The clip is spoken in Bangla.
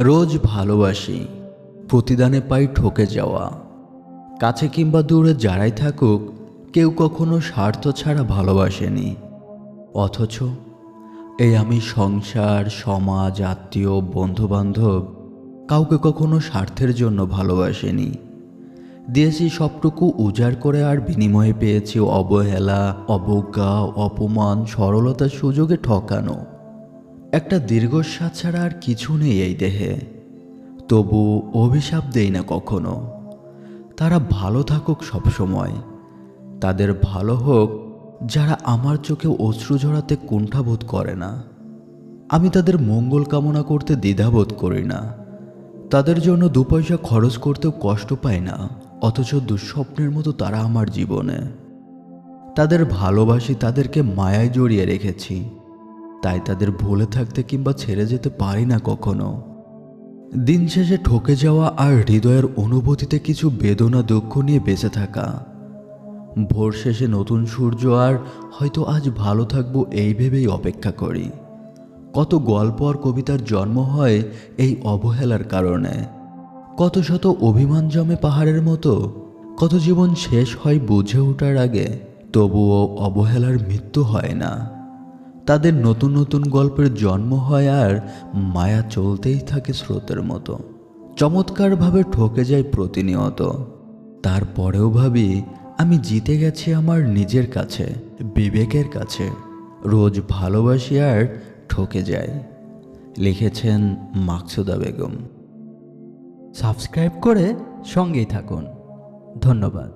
রোজ ভালোবাসি, প্রতিদানে পাই ঠকে যাওয়া। কাছে কিংবা দূরে যারাই থাকুক, কেউ কখনো স্বার্থ ছাড়া ভালোবাসেনি। অথচ এই আমি সংসার, সমাজ, আত্মীয়, বন্ধুবান্ধব কাউকে কখনো স্বার্থের জন্য ভালোবাসেনি। দিয়েছি সবটুকু উজাড় করে, আর বিনিময়ে পেয়েছি অবহেলা, অবজ্ঞা, অপমান, সরলতার সুযোগে ঠকানো। একটা দীর্ঘশ্বাস ছাড়া আর কিছু নেই এই দেহে। তবু অভিশাপ দেই না কখনো। তারা ভালো থাকুক সবসময়, তাদের ভালো হোক যারা আমার চোখে অশ্রু ঝরাতে কুণ্ঠাবোধ করে না। আমি তাদের মঙ্গল কামনা করতে দ্বিধাবোধ করি না। তাদের জন্য 2 পয়সা খরচ করতেও কষ্ট পাই না, অথচ দুঃস্বপ্নের মতো তারা আমার জীবনে। তাদের ভালোবাসি, তাদেরকে মায়ায় জড়িয়ে রেখেছি, তাই তাদের ভুলে থাকতে কিংবা ছেড়ে যেতে পারি না কখনো। দিন শেষে ঠকে যাওয়া আর হৃদয়ের অনুভূতিতে কিছু বেদনা দুঃখ নিয়ে বেঁচে থাকা। ভোর শেষে নতুন সূর্য, আর হয়তো আজ ভালো থাকবো এই ভেবেই অপেক্ষা করি। কত গল্প আর কবিতার জন্ম হয় এই অবহেলার কারণে। কত শত অভিমান জমে পাহাড়ের মতো। কত জীবন শেষ হয় বুঝে ওঠার আগে, তবুও অবহেলার মৃত্যু হয় না। তাদের নতুন নতুন গল্পের জন্ম হয়, আর মায়া চলতেই থাকে স্রোতের মতো। চমৎকারভাবে ঠকে যায় প্রতিনিয়ত। তারপরেও ভাবি আমি জিতে গেছি আমার নিজের কাছে, বিবেকের কাছে। রোজ ভালোবাসি আর ঠকে যায়। লিখেছেন মাকসুদা বেগম। সাবস্ক্রাইব করে সঙ্গেই থাকুন। ধন্যবাদ।